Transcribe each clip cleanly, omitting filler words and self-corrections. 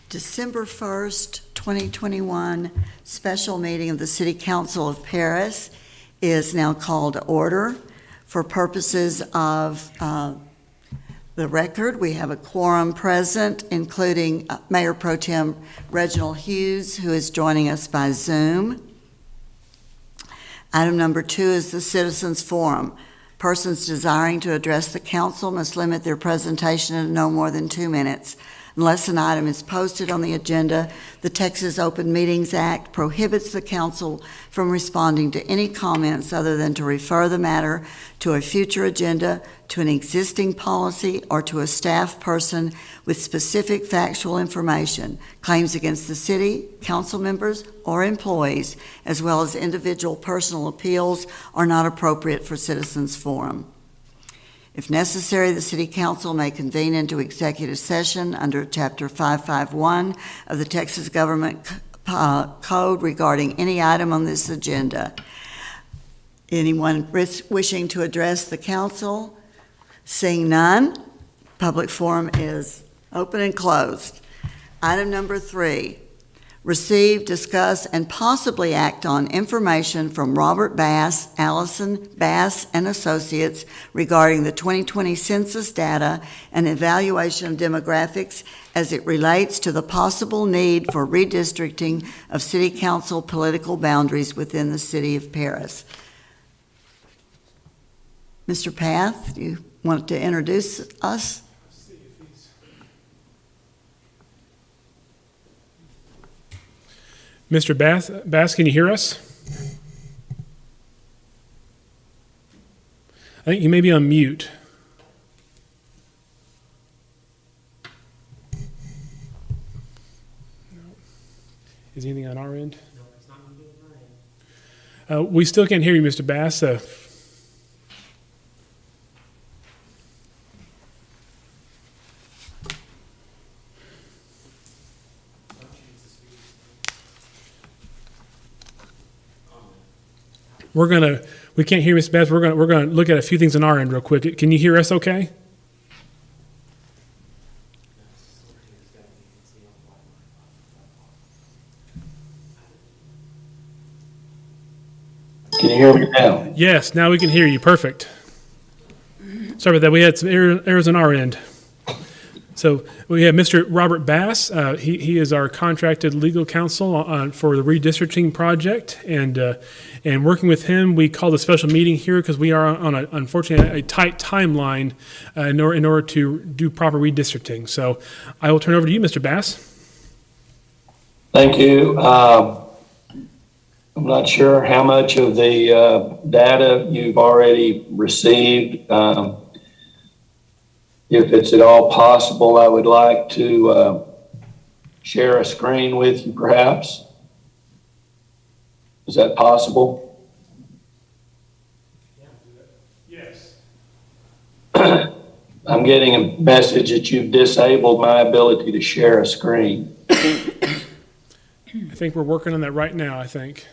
December 1st, 2021 special meeting of the City Council of Paris is now called to order. For purposes of the record, we have a quorum present, including Mayor Pro Tem Reginald Hughes, who is joining us by Zoom. Item number 2 is the Citizens Forum. Persons desiring to address the council must limit their presentation to no more than 2 minutes. Unless an item is posted on the agenda, the Texas Open Meetings Act prohibits the council from responding to any comments other than to refer the matter to a future agenda, to an existing policy, or to a staff person with specific factual information. Claims against the city, council members, or employees, as well as individual personal appeals, are not appropriate for Citizens Forum. If necessary, the City Council may convene into executive session under Chapter 551 of the Texas Government Code regarding any item on this agenda. Anyone wishing to address the council? Seeing none, public forum is open and closed. Item number 3. Receive, discuss, and possibly act on information from Robert Bass, Allison Bass and Associates regarding the 2020 census data and evaluation of demographics as it relates to the possible need for redistricting of city council political boundaries within the city of Paris. Mr. Path, do you want to introduce us? Mr. Bass, can you hear us? I think you may be on mute. No. Is anything on our end? No, it's not on my end. We still can't hear you, Mr. Bass. We can't hear Ms. Bass. We're gonna look at a few things on our end real quick. Can you hear us okay? Can you hear me now? Yes, now we can hear you. Perfect. Sorry about that. We had some errors on our end. So we have Mr. Robert Bass. He is our contracted legal counsel for the redistricting project, and working with him, we called a special meeting here because we are on unfortunately a tight timeline in order to do proper redistricting. So I will turn over to you, Mr. Bass. Thank you. I'm not sure how much of the data you've already received. If it's at all possible, I would like to share a screen with you, perhaps. Is that possible? Yes. I'm getting a message that you've disabled my ability to share a screen. I think we're working on that right now, I think.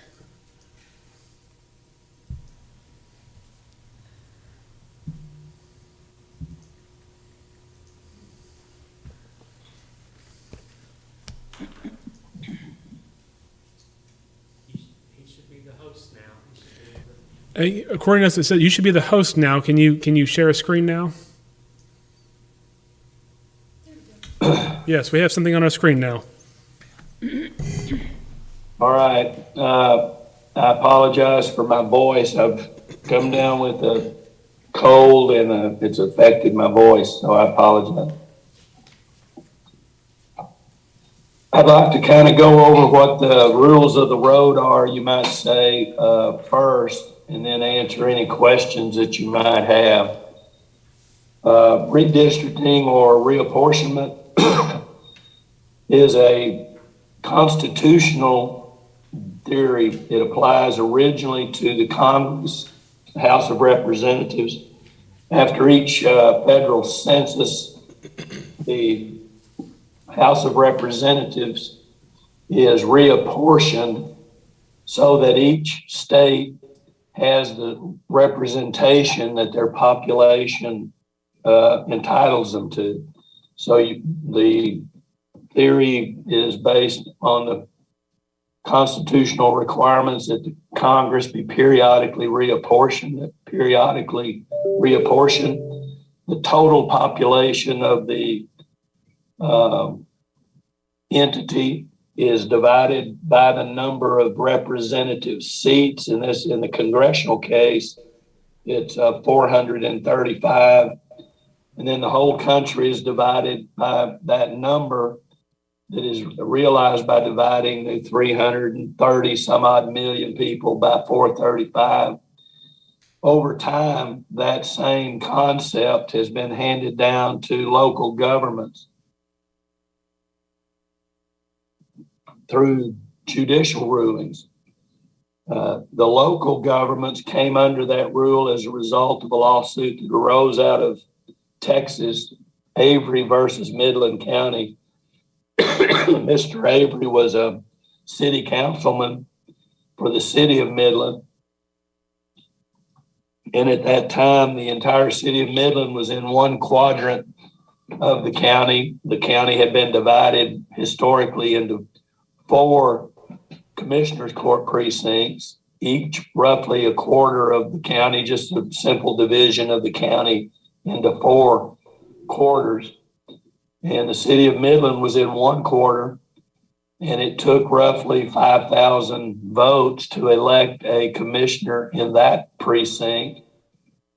According to us, it said you should be the host now. Can you share a screen now? Yes, we have something on our screen now. All right. I apologize for my voice. I've come down with a cold and it's affected my voice, so I apologize. I'd like to kind of go over what the rules of the road are, you might say, first, and then answer any questions that you might have. Redistricting or reapportionment is a constitutional theory. It applies originally to the Congress, the House of Representatives. After each federal census, the House of Representatives is reapportioned so that each state has the representation that their population entitles them to. So the theory is based on the constitutional requirements that the Congress be periodically reapportioned. The total population of the entity is divided by the number of representative seats. In the congressional case, it's 435. And then the whole country is divided by that number that is realized by dividing the 330 some odd million people by 435. Over time, that same concept has been handed down to local governments through judicial rulings. The local governments came under that rule as a result of a lawsuit that arose out of Texas, Avery versus Midland County. Mr. Avery was a city councilman for the city of Midland. And at that time, the entire city of Midland was in one quadrant of the county. The county had been divided historically into 4 commissioners' court precincts, each roughly a quarter of the county, just a simple division of the county into 4 quarters. And the city of Midland was in one quarter, and it took roughly 5,000 votes to elect a commissioner in that precinct.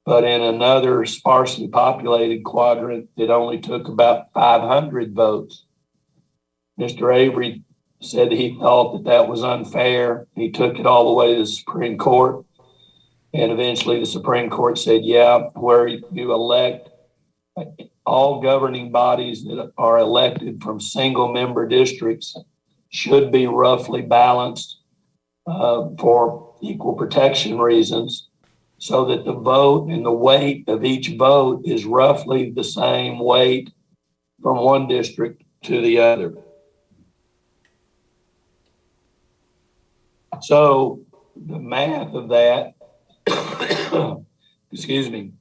But in another sparsely populated quadrant, it only took about 500 votes. Mr. Avery said he thought that was unfair. He took it all the way to the Supreme Court. And eventually the Supreme Court said, yeah, where you elect all governing bodies that are elected from single member districts should be roughly balanced for equal protection reasons, so that the vote and the weight of each vote is roughly the same weight from one district to the other. So the math of that, excuse me,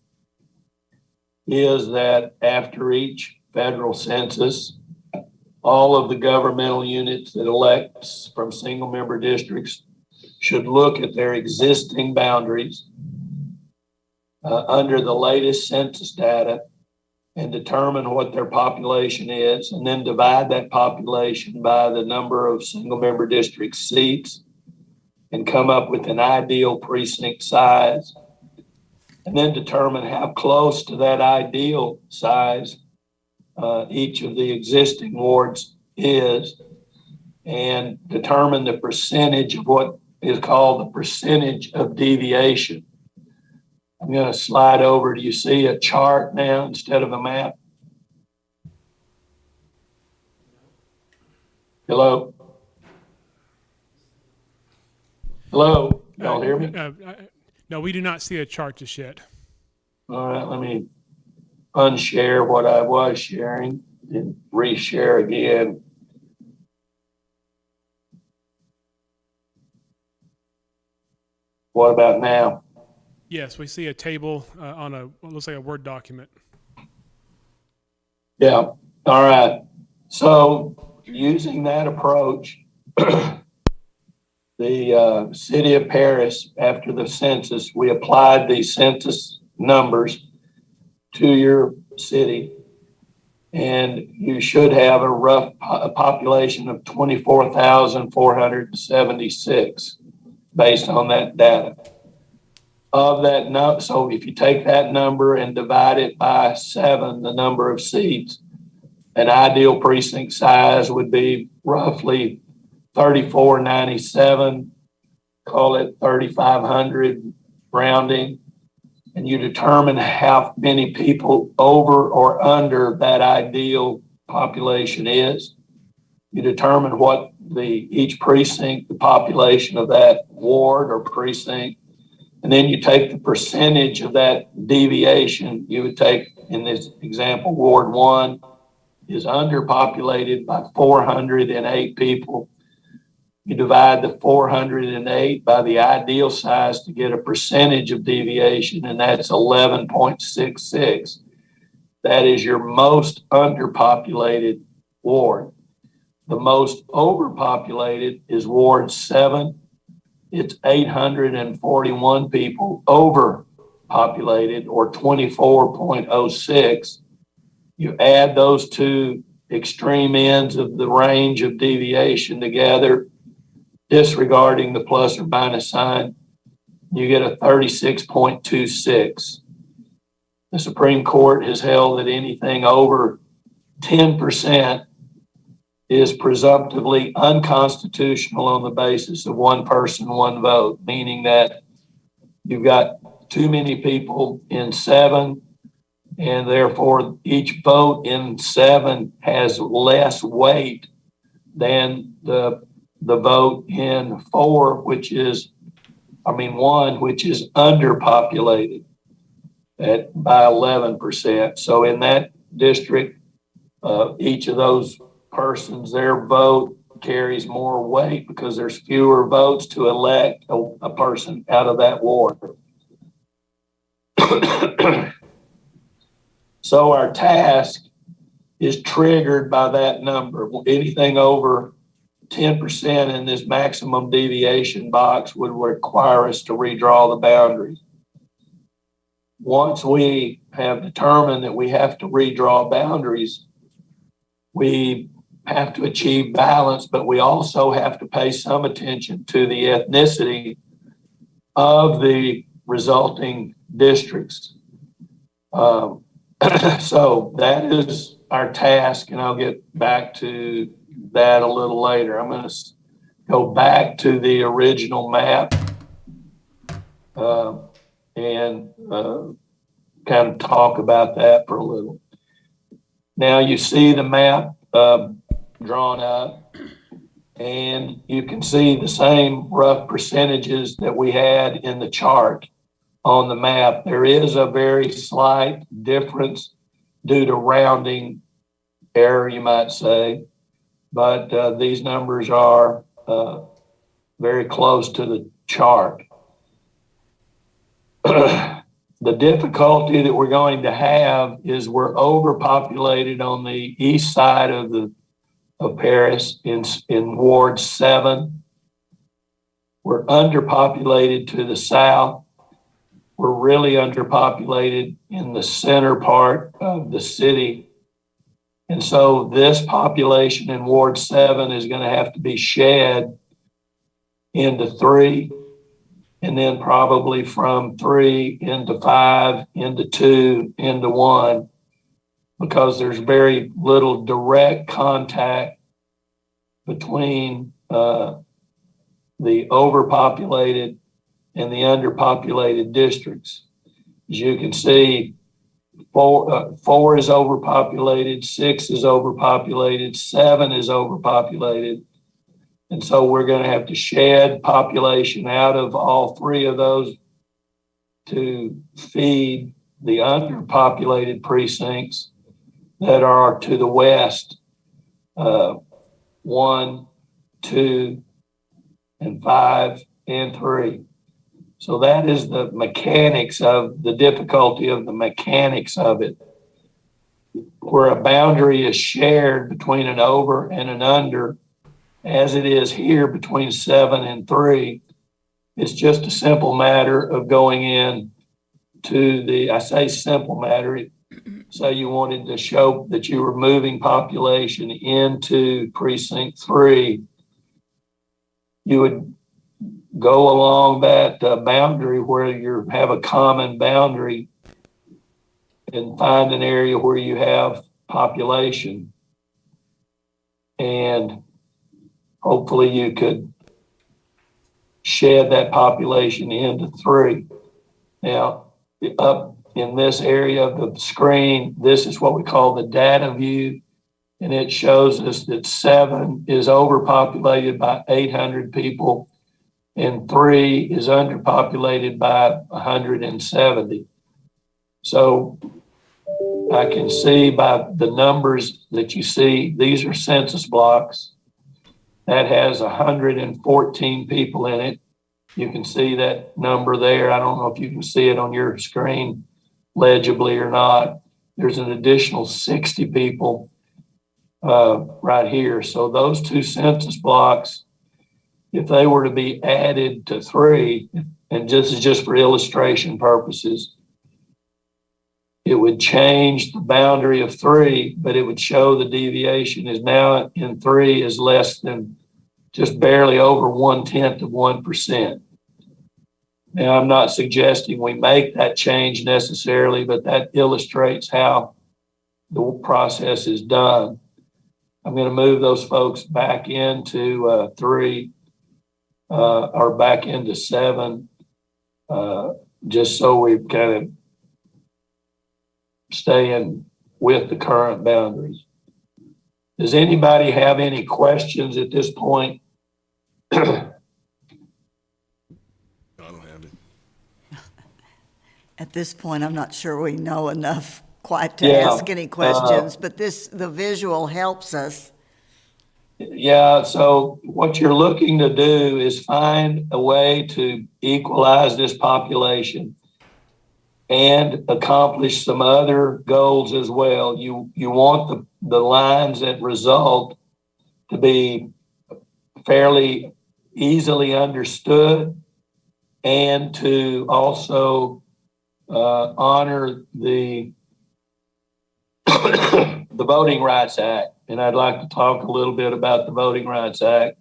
is that after each federal census, all of the governmental units that elects from single member districts should look at their existing boundaries under the latest census data and determine what their population is, and then divide that population by the number of single member district seats and come up with an ideal precinct size, and then determine how close to that ideal size each of the existing wards is, and determine the percentage of what is called the percentage of deviation. I'm going to slide over. Do you see a chart now instead of a map? Hello? Hello? Y'all hear me? No, we do not see a chart just yet. All right, let me unshare what I was sharing and reshare again. What about now? Yes, we see a table on what looks like a Word document. Yeah, all right. So using that approach, the city of Paris, after the census, we applied the census numbers to your city, and you should have a rough population of 24,476 based on that data. Of that, so if you take that number and divide it by 7, the number of seats, an ideal precinct size would be roughly 3,497, call it 3,500 rounding, and you determine how many people over or under that ideal population is. You determine what each precinct, the population of that ward or precinct, and then you take the percentage of that deviation. You would take, in this example, Ward 1 is underpopulated by 408 people. You divide the 408 by the ideal size to get a percentage of deviation, and that's 11.66. That is your most underpopulated ward. The most overpopulated is Ward 7. It's 841 people overpopulated, or 24.06. You add those two extreme ends of the range of deviation together, disregarding the plus or minus sign, you get a 36.26. The Supreme Court has held that anything over 10% is presumptively unconstitutional on the basis of one person, one vote, meaning that you've got too many people in 7, and therefore each vote in 7 has less weight than the vote in 1, which is underpopulated by 11%. So in that district, each of those persons, their vote carries more weight because there's fewer votes to elect a person out of that ward. So our task is triggered by that number. Anything over 10% in this maximum deviation box would require us to redraw the boundaries. Once we have determined that we have to redraw boundaries, we have to achieve balance, but we also have to pay some attention to the ethnicity of the resulting districts. So that is our task, and I'll get back to that a little later. I'm going to go back to the original map and kind of talk about that for a little. Now you see the map drawn up, and you can see the same rough percentages that we had in the chart on the map. There is a very slight difference due to rounding error, you might say, but these numbers are very close to the chart. The difficulty that we're going to have is we're overpopulated on the east side of Paris in Ward 7. We're underpopulated to the south. We're really underpopulated in the center part of the city. And so this population in Ward 7 is going to have to be shed into 3, and then probably from 3 into 5, into 2, into 1, because there's very little direct contact between the overpopulated and the underpopulated districts. As you can see, 4 is overpopulated, 6 is overpopulated, 7 is overpopulated. And so we're going to have to shed population out of all 3 of those to feed the underpopulated precincts that are to the west, 1, 2, and 5, and 3. So that is the mechanics of the difficulty of the mechanics of it. Where a boundary is shared between an over and an under, as it is here between 7 and 3, it's just a simple matter of going in to I say simple matter, so you wanted to show that you were moving population into precinct 3, you would go along that boundary where you have a common boundary and find an area where you have population. And hopefully you could shed that population into 3. Now, up in this area of the screen, this is what we call the data view, and it shows us that 7 is overpopulated by 800 people, and 3 is underpopulated by 170. So I can see by the numbers that you see, these are census blocks. That has 114 people in it. You can see that number there. I don't know if you can see it on your screen legibly or not. There's an additional 60 people right here. So those two census blocks, if they were to be added to 3, and this is just for illustration purposes, it would change the boundary of 3, but it would show the deviation is now in 3 is less than just barely over 0.1%. Now, I'm not suggesting we make that change necessarily, but that illustrates how the process is done. I'm going to move those folks back into 3 or back into 7, just so we kind of staying with the current boundaries. Does anybody have any questions at this point? I don't have it. At this point, I'm not sure we know enough quite to Yeah, ask any questions, but the visual helps us. Yeah, so what you're looking to do is find a way to equalize this population and accomplish some other goals as well. You want the lines that result to be fairly easily understood and to also honor the the Voting Rights Act. And I'd like to talk a little bit about the Voting Rights Act.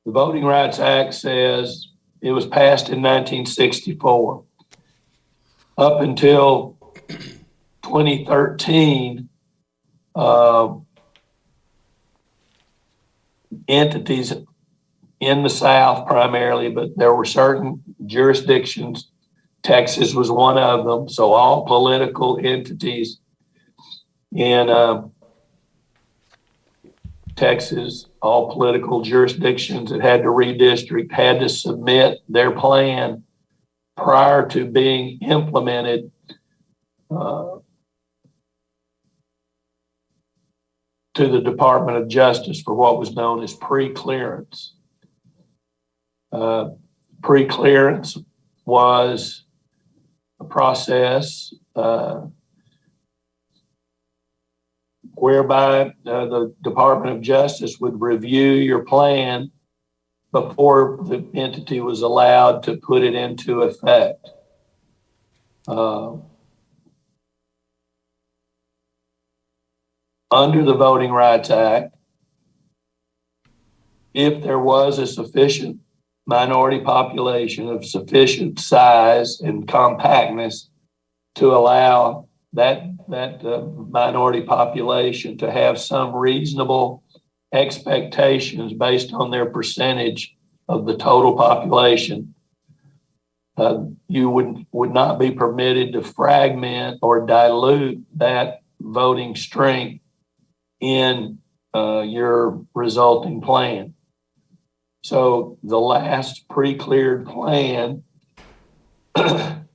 The Voting Rights Act says it was passed in 1964. Up until 2013, entities in the South primarily, but there were certain jurisdictions. Texas was one of them. So all political entities in Texas, all political jurisdictions that had to redistrict had to submit their plan prior to being implemented to the Department of Justice for what was known as pre-clearance. Pre-clearance was a process whereby the Department of Justice would review your plan before the entity was allowed to put it into effect. Under the Voting Rights Act, if there was a sufficient minority population of sufficient size and compactness to allow that minority population to have some reasonable expectations based on their percentage of the total population, you would not be permitted to fragment or dilute that voting strength in your resulting plan. So the last pre-cleared plan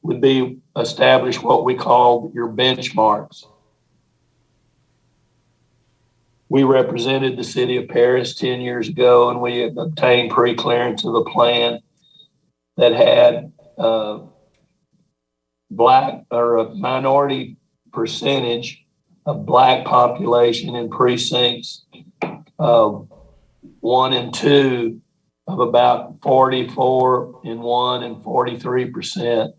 would be establish what we call your benchmarks. We represented the city of Paris 10 years ago, and we obtained pre-clearance of a plan that had black or a minority percentage of black population in precincts 1 and 2 of about 44 in 1 and 43%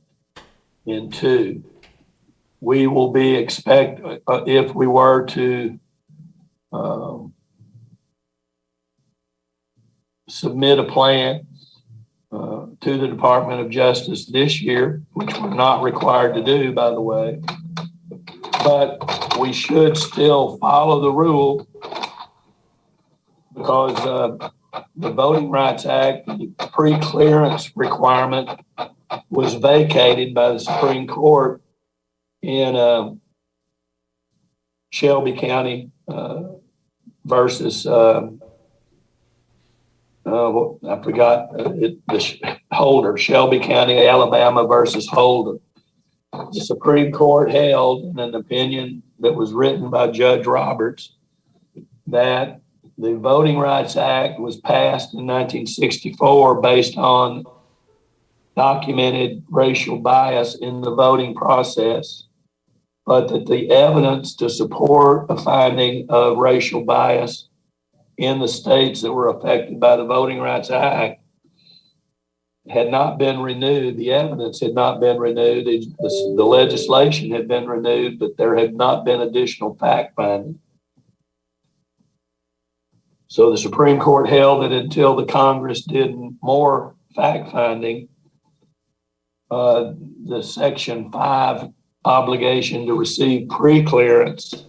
in 2. We will be if we were to submit a plan to the Department of Justice this year, which we're not required to do, by the way, but we should still follow the rule because the Voting Rights Act, the pre-clearance requirement was vacated by the Supreme Court in Shelby County versus I forgot Holder, Shelby County, Alabama versus Holder. The Supreme Court held in an opinion that was written by Judge Roberts that the Voting Rights Act was passed in 1964 based on documented racial bias in the voting process. but that the evidence to support a finding of racial bias in the states that were affected by the Voting Rights Act had not been renewed. The evidence had not been renewed. The legislation had been renewed, but there had not been additional fact finding. So the Supreme Court held that until the Congress did more fact finding, the Section 5 obligation to receive pre-clearance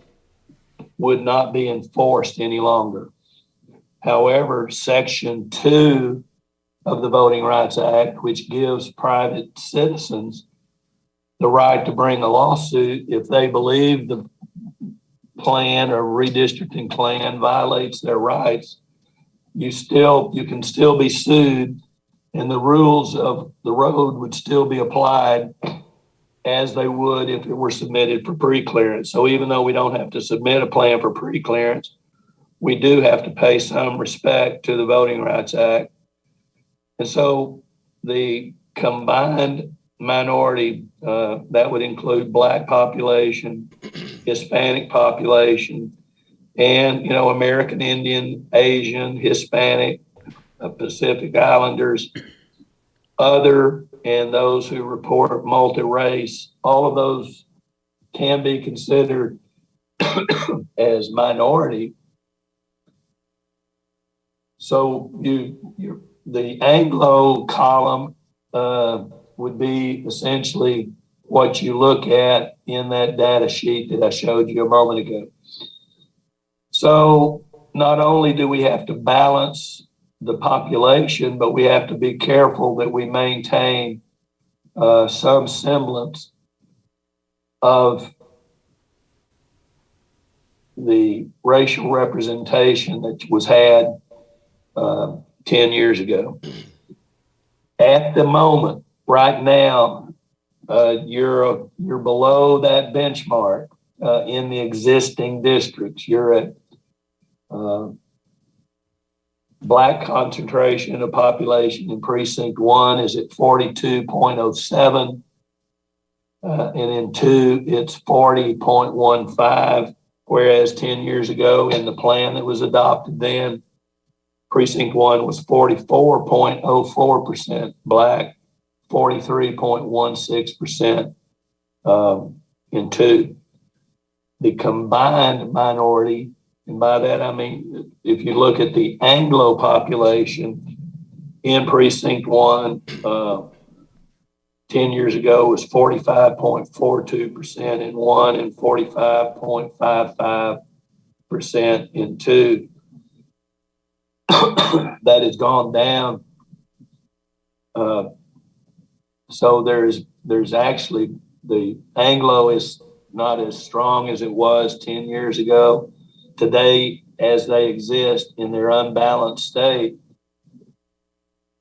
would not be enforced any longer. However, Section 2 of the Voting Rights Act, which gives private citizens the right to bring a lawsuit if they believe the plan or redistricting plan violates their rights, you can still be sued, and the rules of the road would still be applied as they would if it were submitted for pre-clearance. So even though we don't have to submit a plan for pre-clearance, we do have to pay some respect to the Voting Rights Act. And so the combined minority, that would include Black population, Hispanic population, and, American Indian, Asian, Hispanic, Pacific Islanders, other, and those who report multi-race, all of those can be considered as minority. So the Anglo column would be essentially what you look at in that data sheet that I showed you a moment ago. So not only do we have to balance the population, but we have to be careful that we maintain some semblance of the racial representation that was had 10 years ago. At the moment, right now, you're below that benchmark in the existing districts. You're at Black concentration of population in precinct 1 is at 42.07, and in 2 it's 40.15, whereas 10 years ago in the plan that was adopted then, precinct 1 was 44.04% Black, 43.16% in 2. The combined minority, and by that I mean, if you look at the Anglo population in precinct 1, 10 years ago was 45.42% in 1 and 45.55% in 2. That has gone down. So there's actually, the Anglo is not as strong as it was 10 years ago. Today, as they exist in their unbalanced state,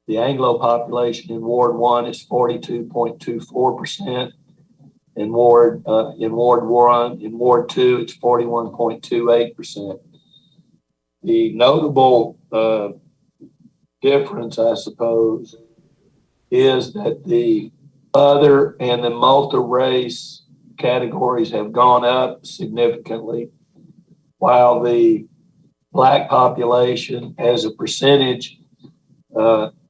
the Anglo population in Ward 1 is 42.24%. In Ward 1, in Ward 2, it's 41.28%. The notable difference, I suppose, is that the other and the multi-race categories have gone up significantly, while the Black population as a percentage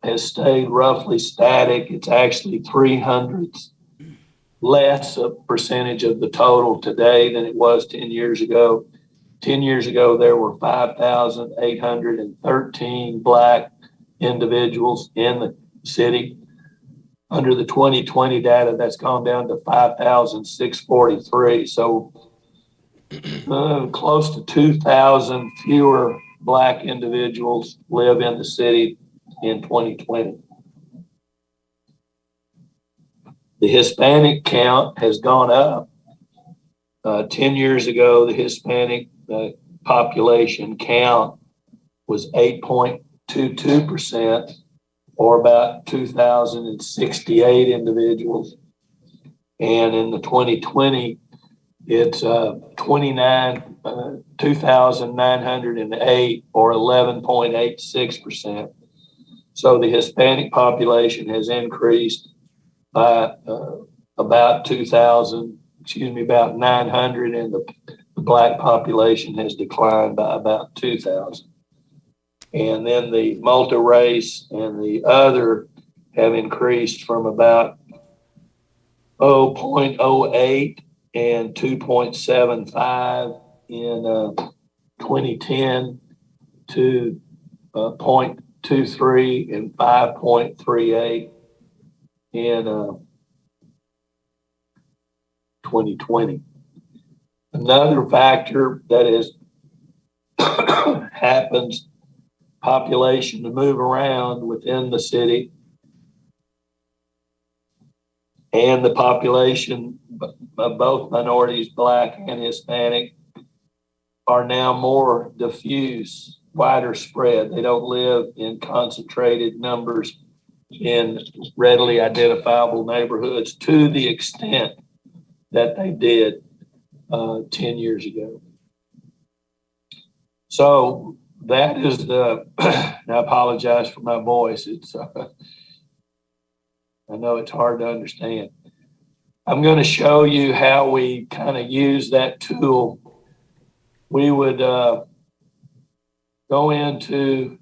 has stayed roughly static. It's actually 300ths less a percentage of the total today than it was 10 years ago. 10 years ago, there were 5,813 Black individuals in the city. Under the 2020 data, that's gone down to 5,643. So close to 2,000 fewer Black individuals live in the city in 2020. The Hispanic count has gone up. 10 years ago, the Hispanic population count was 8.22%, or about 2,068 individuals. And in the 2020, it's 2,908, or 11.86%. So the Hispanic population has increased by about 2,000 about 900, and the black population has declined by about 2,000. And then the multi-race and the other have increased from about 0.08 and 2.75 in 2010 to 0.23 and 5.38 in 2020. Another factor that is happens, population to move around within the city, and the population of both minorities, Black and Hispanic, are now more diffuse, wider spread. They don't live in concentrated numbers in readily identifiable neighborhoods to the extent that they did 10 years ago. So that is the, I apologize for my voice. It's, I know it's hard to understand. I'm going to show you how we kind of use that tool. We would go into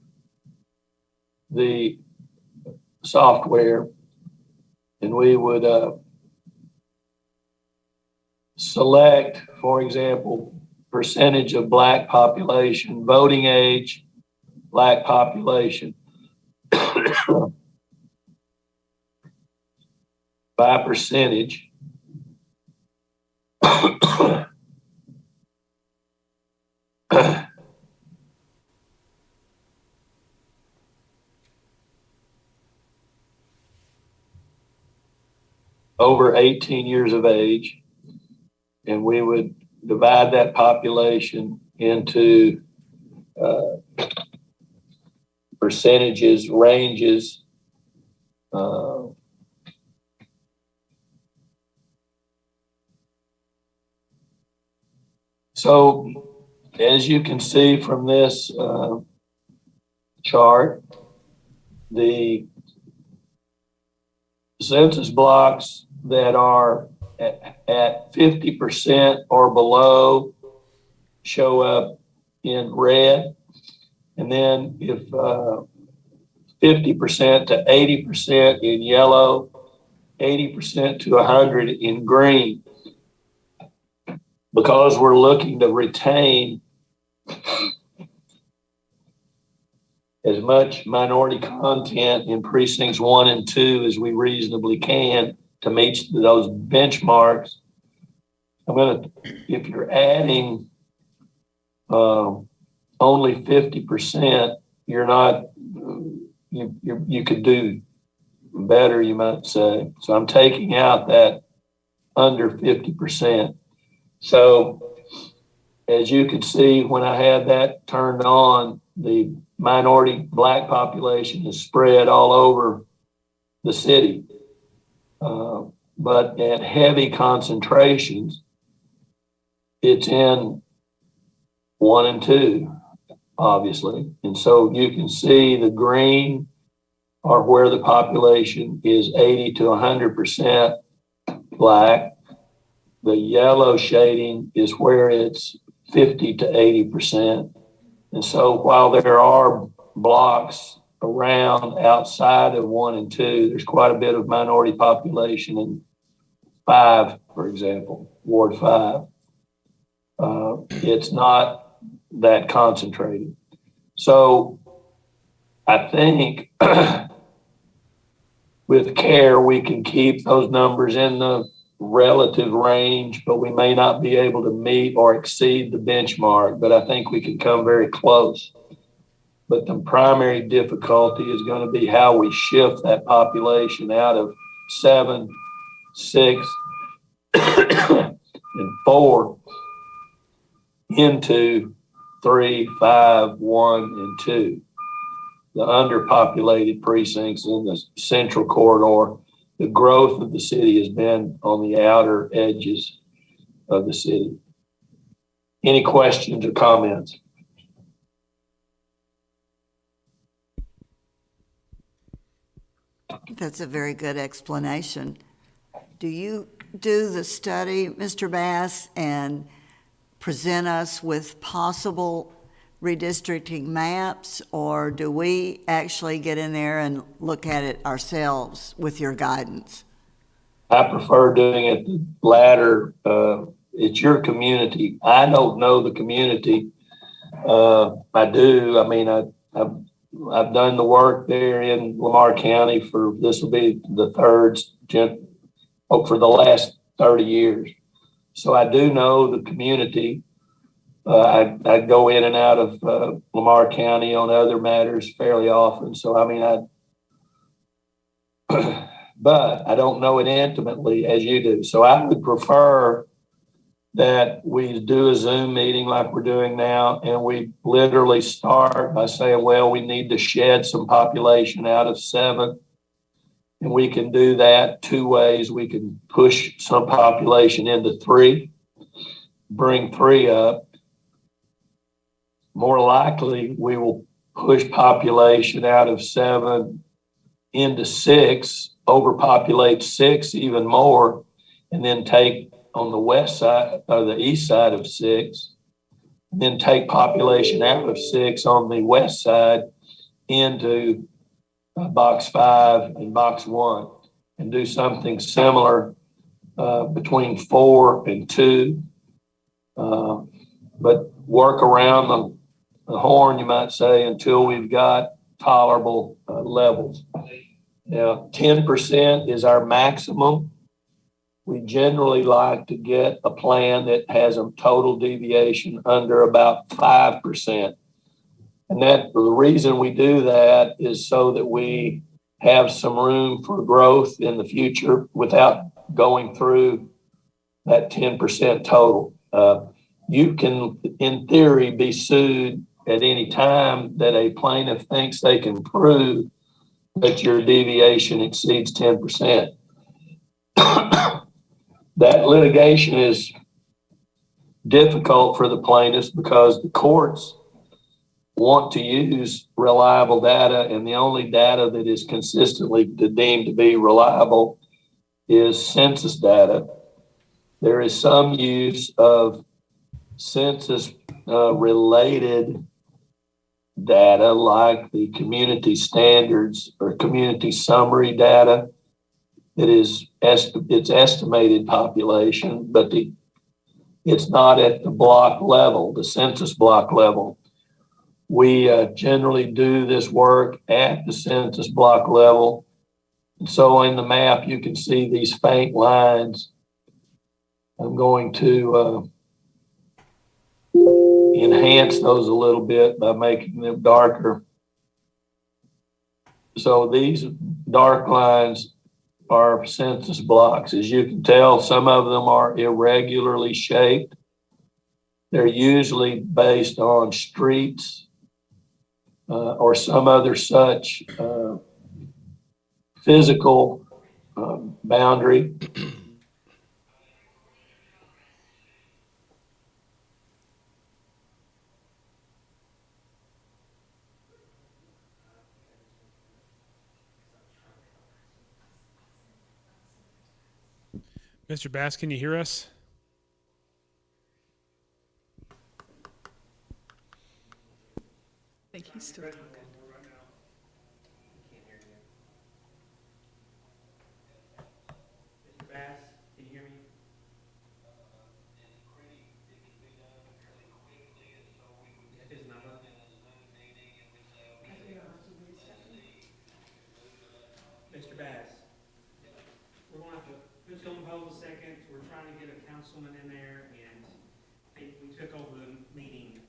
the software and we would select, for example, percentage of Black population, voting age, Black population. By percentage. Over 18 years of age, and we would divide that population into percentages, ranges, so as you can see from this chart, the census blocks that are at 50% or below show up in red. And then if 50% to 80% in yellow, 80% to 100 in green. Because we're looking to retain as much minority content in precincts 1 and 2 as we reasonably can to meet those benchmarks. If you're adding only 50%, you're not, you could do better, you might say. So I'm taking out that under 50%. So as you can see, when I had that turned on, the minority Black population is spread all over the city. But at heavy concentrations, it's in 1 and 2, obviously. And so you can see the green are where the population is 80 to 100% Black. The yellow shading is where it's 50 to 80%. And so while there are blocks around outside of 1 and 2, there's quite a bit of minority population in 5, for example, Ward 5. It's not that concentrated. So I think with care, we can keep those numbers in the relative range, but we may not be able to meet or exceed the benchmark, but I think we can come very close. But the primary difficulty is going to be how we shift that population out of 7, 6, and 4 into 3, 5, 1, and 2. The underpopulated precincts in the central corridor. The growth of the city has been on the outer edges of the city. Any questions or comments? That's a very good explanation. Do you do the study, Mr. Bass, and present us with possible redistricting maps, or do we actually get in there and look at it ourselves with your guidance? I prefer doing it the latter. It's your community. I don't know the community. I do. I mean, I've done the work there in Lamar County this will be the for the last 30 years. So I do know the community. I go in and out of Lamar County on other matters fairly often. So, I mean, but I don't know it intimately as you do. So I would prefer that we do a Zoom meeting like we're doing now, and we literally start by saying, well, we need to shed some population out of 7. And we can do that 2 ways. We can push some population into 3, bring 3 up. More likely, we will push population out of 7 into 6, overpopulate 6 even more, and then take on the west side or the east side of 6, and then take population out of 6 on the west side into box 5 and box 1, and do something similar between 4 and 2, but work around the horn, you might say, until we've got tolerable levels. Now, 10% is our maximum. We generally like to get a plan that has a total deviation under about 5%. And the reason we do that is so that we have some room for growth in the future without going through that 10% total. You can, in theory, be sued at any time that a plaintiff thinks they can prove that your deviation exceeds 10%. That litigation is difficult for the plaintiffs because the courts want to use reliable data, and the only data that is consistently deemed to be reliable is census data. There is some use of census related data like the community standards or community summary data that is it's estimated population, but it's not at the block level, the census block level. We generally do this work at the census block level. So in the map, you can see these faint lines. I'm going to enhance those a little bit by making them darker. So these dark lines are census blocks. As you can tell, some of them are irregularly shaped. They're usually based on streets or some other such physical boundary. Mr. Bass, can you hear us? I think he's still talking. Mr. Bass, can you hear me? It's not up. Mr. Bass, we're gonna have to put you on hold a second. We're trying to get a councilman in there, and we took over the meeting.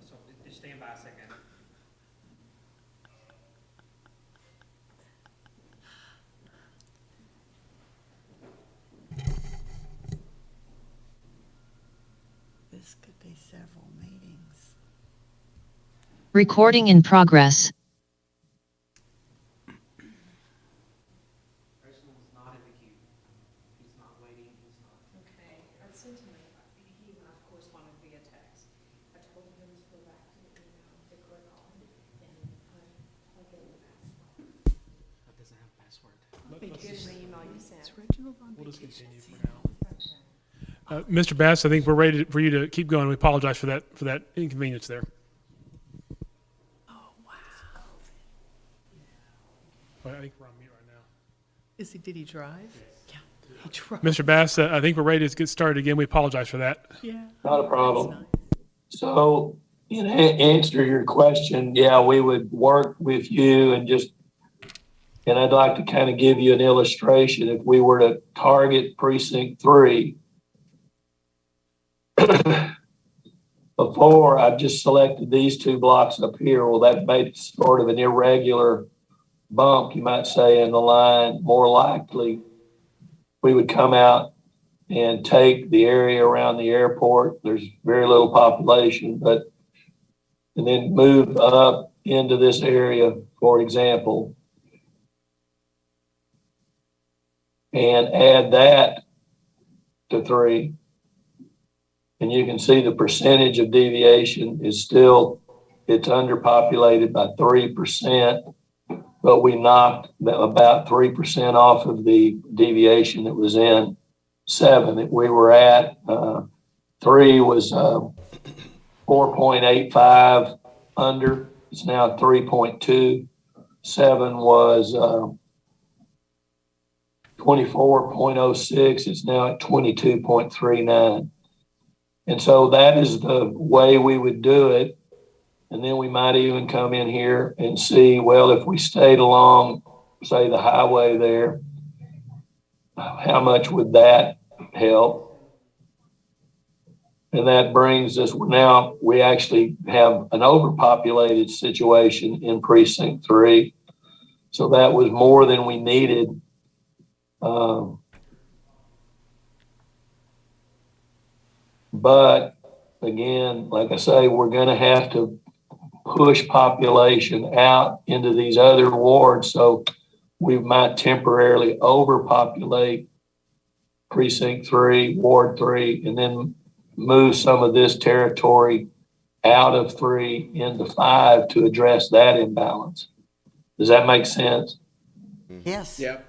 So just stand by a second. This could be several meetings. Recording in progress. Person's not in the queue. He's not waiting, he's not. Okay, I sent him, he, of course, wanted via text. I told him to go back to the email, to click on, and I gave him the password. That doesn't have a password. Be good in the email you sent. We'll just continue for now. Mr. Bass, I think we're ready for you to keep going. We apologize for that inconvenience there. I think we're on mute right now. Did he drive? Yeah, he drove. Mr. Bass, I think we're ready to get started again. We apologize for that. Yeah. Not a problem. So, in answer to your question, yeah, we would work with you and I'd like to kind of give you an illustration. If we were to target precinct 3, before I've just selected these 2 blocks up here, well, that made sort of an irregular bump, you might say, in the line. More likely, we would come out and take the area around the airport. There's very little population, and then move up into this area, for example, and add that to 3. And you can see the percentage of deviation is still, it's underpopulated by 3%, but we knocked about 3% off of the deviation that was in 7 that we were at. 3 was 4.85 under. It's now 3.2. 7 was 24.06. It's now at 22.39. And so that is the way we would do it. And then we might even come in here and see, well, if we stayed along, say, the highway there, how much would that help? And that brings us, now we actually have an overpopulated situation in precinct 3. So that was more than we needed. But again, like I say, we're going to have to push population out into these other wards. So we might temporarily overpopulate precinct 3, ward 3, and then move some of this territory out of 3 into 5 to address that imbalance. Does that make sense? Yes. Yep.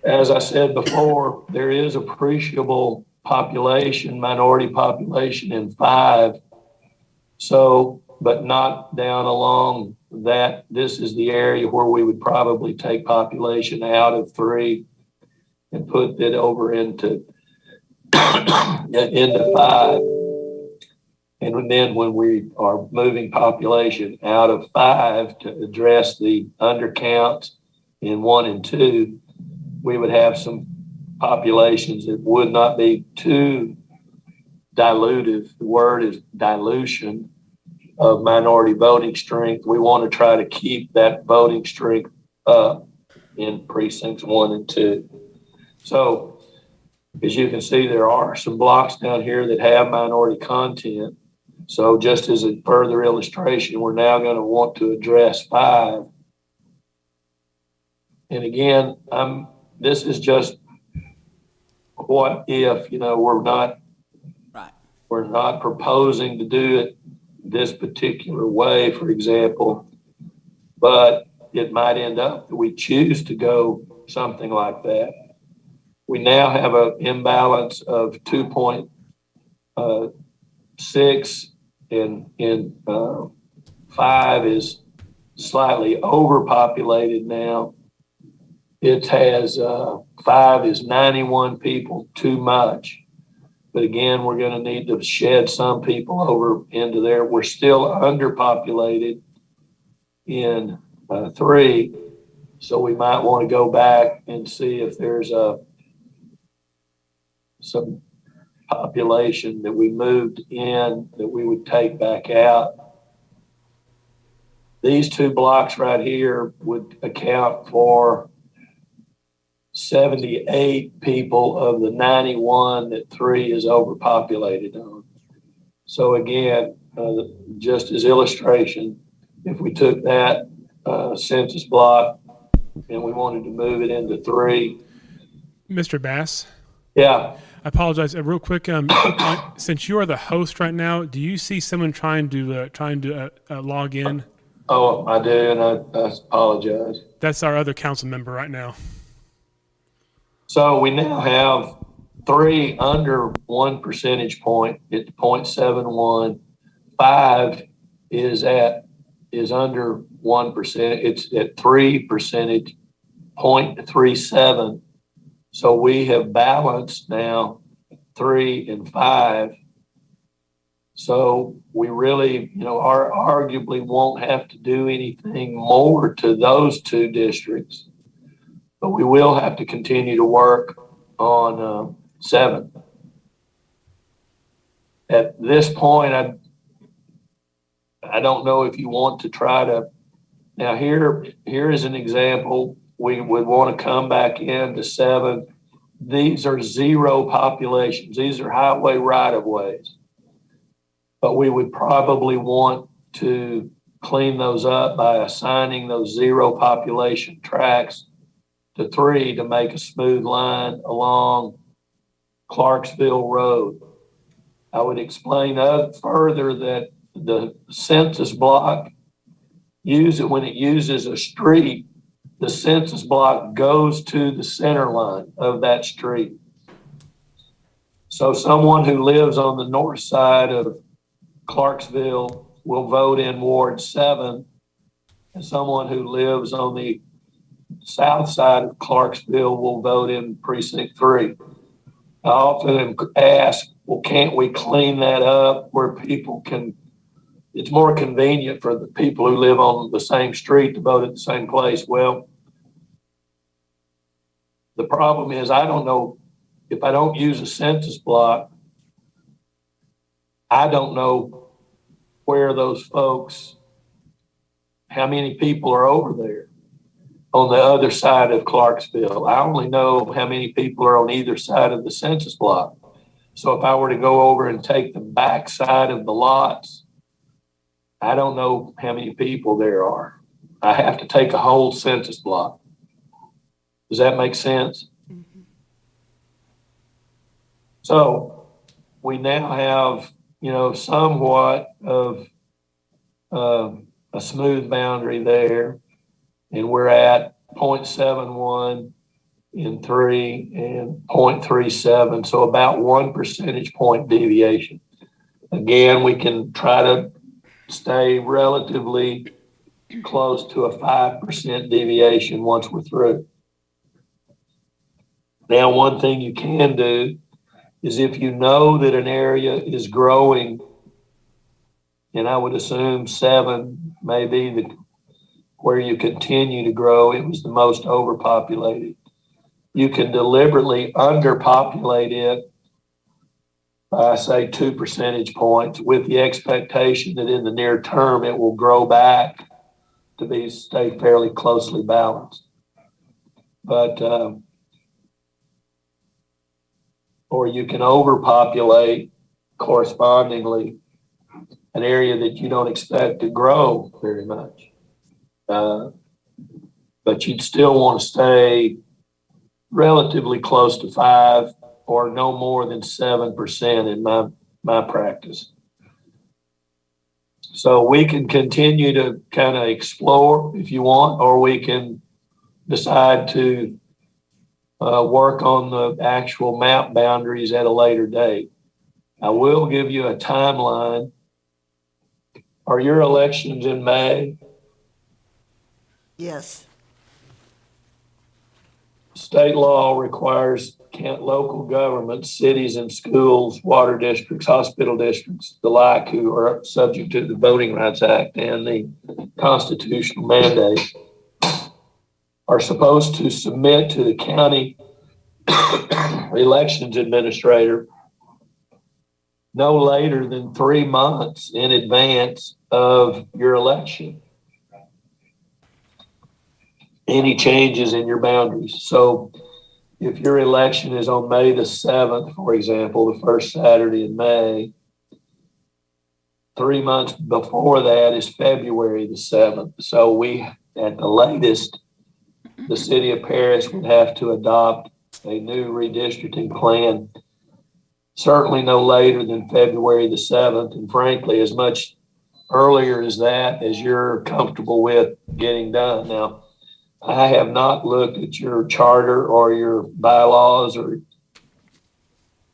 As I said before, there is appreciable minority population in 5. So, but not down along that. This is the area where we would probably take population out of 3 and put it over into 5. And then when we are moving population out of 5 to address the undercounts in 1 and 2, we would have some populations that would not be too dilutive. The word is dilution of minority voting strength. We want to try to keep that voting strength up in precincts 1 and 2. So as you can see, there are some blocks down here that have minority content. So just as a further illustration, we're now going to want to address 5. And again, this is just what if, we're not proposing to do it this particular way, for example, but it might end up that we choose to go something like that. We now have an imbalance of 2.6 and 5 is slightly overpopulated now. It has 5 is 91 people too much. But again, we're going to need to shed some people over into there. We're still underpopulated in 3. So we might want to go back and see if there's some population that we moved in that we would take back out. These 2 blocks right here would account for 78 people of the 91 that 3 is overpopulated on. So again, just as illustration, if we took that census block and we wanted to move it into 3. Mr. Bass, Yeah. I apologize. Real quick, since you are the host right now, do you see someone trying to log in? Oh, I do, and I apologize. That's our other council member right now. So we now have three under 1 percentage point at 0.71. Five is under 1%. It's at 3%, 0.37. So we have balanced now 3 and 5. So we really, arguably won't have to do anything more to those two districts, but we will have to continue to work on 7. At this point, I don't know if you want to try to, now here is an example. We would want to come back into 7. These are zero populations. These are highway right-of-ways. But we would probably want to clean those up by assigning those zero population tracks to 3 to make a smooth line along Clarksville Road. I would explain further that the census block when it uses a street, the census block goes to the center line of that street. So someone who lives on the north side of Clarksville will vote in Ward 7, and someone who lives on the south side of Clarksville will vote in Precinct 3. I often ask, well, can't we clean that up where people can, it's more convenient for the people who live on the same street to vote at the same place. Well, the problem is I don't know, if I don't use a census block, I don't know where those folks, how many people are over there on the other side of Clarksville. I only know how many people are on either side of the census block. So if I were to go over and take the back side of the lots, I don't know how many people there are. I have to take a whole census block. Does that make sense? Mm-hmm. So we now have, somewhat of a smooth boundary there, and we're at 0.71 in 3 and 0.37, so about 1 percentage point deviation. Again, we can try to stay relatively close to a 5% deviation once we're through. Now, one thing you can do is if you know that an area is growing, and I would assume 7 may be where you continue to grow, it was the most overpopulated. You can deliberately underpopulate it by, say, 2 percentage points with the expectation that in the near term it will grow back to stay fairly closely balanced. But or you can overpopulate correspondingly an area that you don't expect to grow very much. But you'd still want to stay relatively close to 5 or no more than 7% in my practice. So we can continue to kind of explore if you want, or we can decide to work on the actual map boundaries at a later date. I will give you a timeline. Are your elections in May? Yes. State law requires local governments, cities and schools, water districts, hospital districts, the like, who are subject to the Voting Rights Act and the constitutional mandate, are supposed to submit to the county elections administrator no later than 3 months in advance of your election any changes in your boundaries. So if your election is on May the 7th, for example, the first Saturday in May, 3 months before that is February the 7th. So we, at the latest, the city of Paris would have to adopt a new redistricting plan, certainly no later than February the 7th. And frankly, as much earlier as that, as you're comfortable with getting done. Now, I have not looked at your charter or your bylaws, or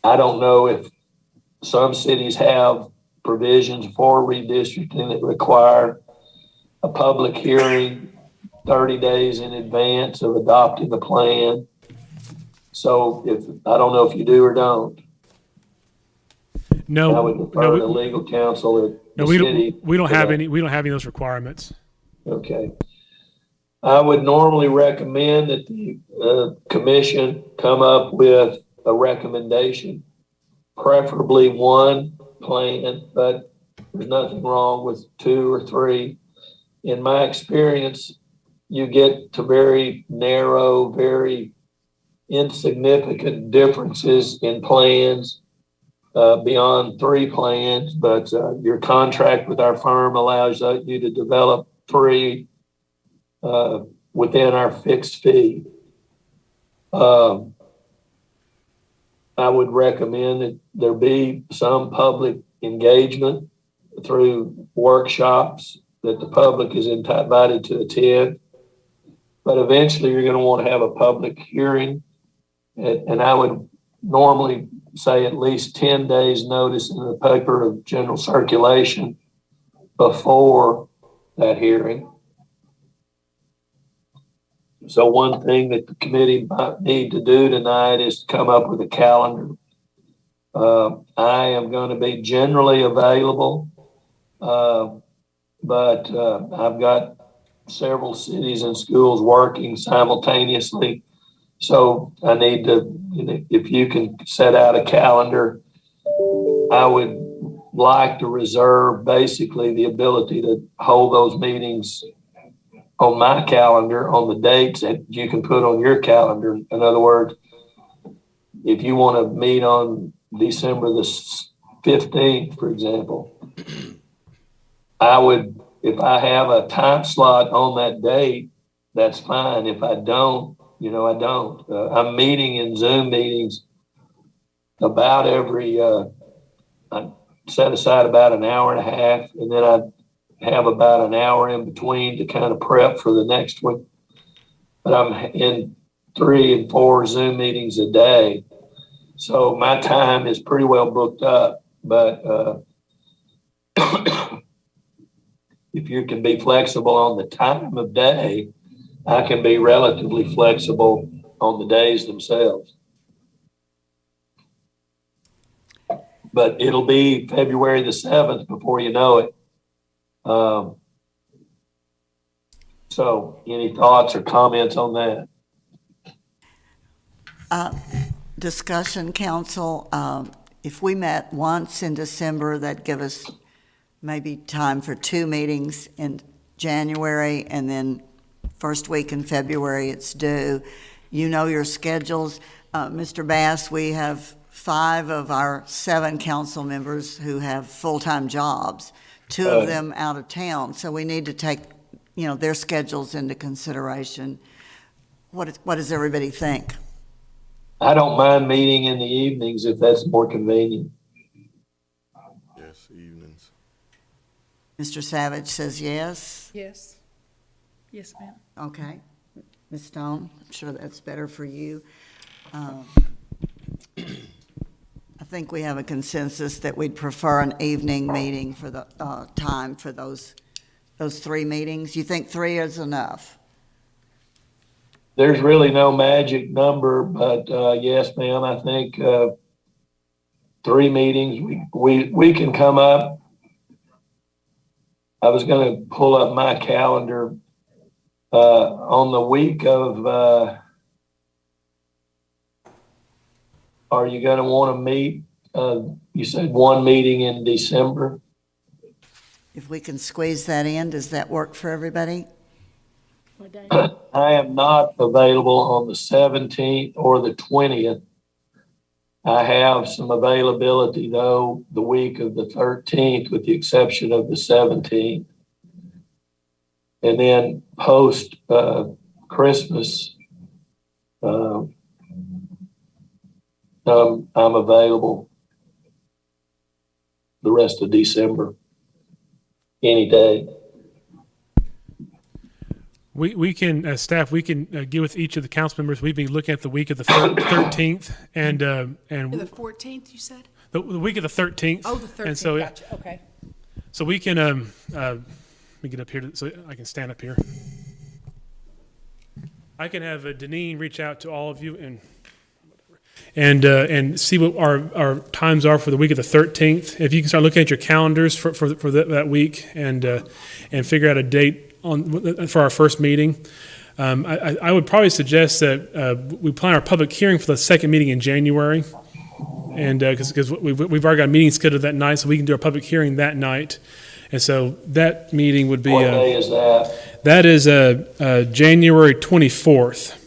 I don't know if some cities have provisions for redistricting that require a public hearing 30 days in advance of adopting the plan. So I don't know if you do or don't. No, I would no, defer to legal counsel at no, the city. we don't for have that. any, we don't have any of those requirements. Okay. I would normally recommend that the commission come up with a recommendation, preferably one plan, but there's nothing wrong with two or three. In my experience, you get to very narrow, very insignificant differences in plans beyond three plans, but your contract with our firm allows you to develop three within our fixed fee. I would recommend that there be some public engagement through workshops that the public is invited to attend. But eventually you're going to want to have a public hearing. And I would normally say at least 10 days notice in the paper of general circulation before that hearing. So one thing that the committee might need to do tonight is to come up with a calendar. I am going to be generally available, but I've got several cities and schools working simultaneously. So I need to, if you can set out a calendar, I would like to reserve basically the ability to hold those meetings on my calendar on the dates that you can put on your calendar. In other words, if you want to meet on December the 15th, for example, I would, if I have a time slot on that date, that's fine. If I don't, I don't. I'm meeting in Zoom meetings about every, I set aside about an hour and a half, and then I have about an hour in between to kind of prep for the next one. But I'm in 3 and 4 Zoom meetings a day. So my time is pretty well booked up. But if you can be flexible on the time of day, I can be relatively flexible on the days themselves. But it'll be February the 7th before you know it. So any thoughts or comments on that? Discussion, council, if we met once in December, that'd give us maybe time for 2 meetings in January, and then first week in February it's due. You know your schedules. Mr. Bass, we have 5 of our 7 council members who have full-time jobs, 2 of them out of town, so we need to take, their schedules into consideration. What does everybody think? I don't mind meeting in the evenings if that's more convenient. Yes, evenings. Mr. Savage says yes. Yes. Yes, ma'am. Okay. Ms. Stone, I'm sure that's better for you. I think we have a consensus that we'd prefer an evening meeting for the time for those 3 meetings. You think 3 is enough? There's really no magic number, but yes, ma'am, I think 3 meetings, we can come up. I was going to pull up my calendar on the week of, are you going to want to meet? You said 1 meeting in December. If we can squeeze that in, does that work for everybody? What day? I am not available on the 17th or the 20th. I have some availability, though, the week of the 13th, with the exception of the 17th. And then post Christmas, I'm available the rest of December. any day. We can, as staff, we can get with each of the council members. We've been looking at the week of the 13th and The the 14th, you said? week of the 13th. Oh, the And 13th, so, gotcha, okay. so we can, let me get up here so I can stand up here. I can have Deneen reach out to all of you and see what our times are for the week of the 13th. If you can start looking at your calendars for that week and figure out a date for our first meeting. I would probably suggest that we plan our public hearing for the second meeting in January. And because we've already got a meeting scheduled that night, so we can do our public hearing that night. And so that meeting would be. What day is that? That is January 24th.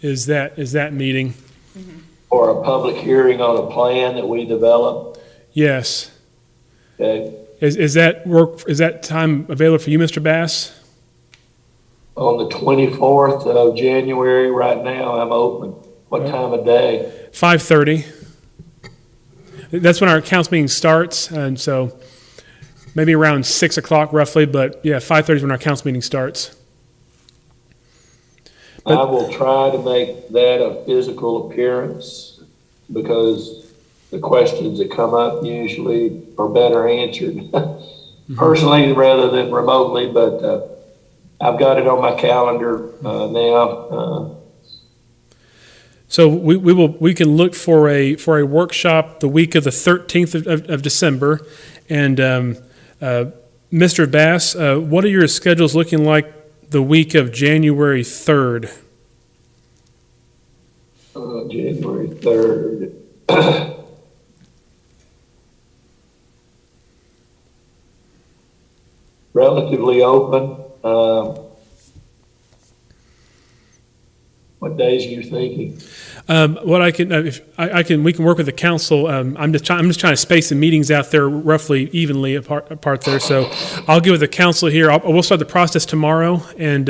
Is that meeting? For a public hearing on a plan that we develop? Yes. Okay. Is that time available for you, Mr. Bass? On the 24th of January, right now, I'm open. What time of day? 5:30. That's when our council meeting starts, and so maybe around 6 o'clock roughly, but yeah, 5:30 is when our council meeting starts. I will try to make that a physical appearance because the questions that come up usually are better answered personally rather than remotely, but I've got it on my calendar now. So we can look for a workshop the week of the 13th of December, and Mr. Bass, what are your schedules looking like the week of January 3rd? January 3rd. Relatively open. What days are you thinking? What I can, we can work with the council. I'm just trying to space the meetings out there roughly evenly apart there. So I'll get with the council here. We'll start the process tomorrow, and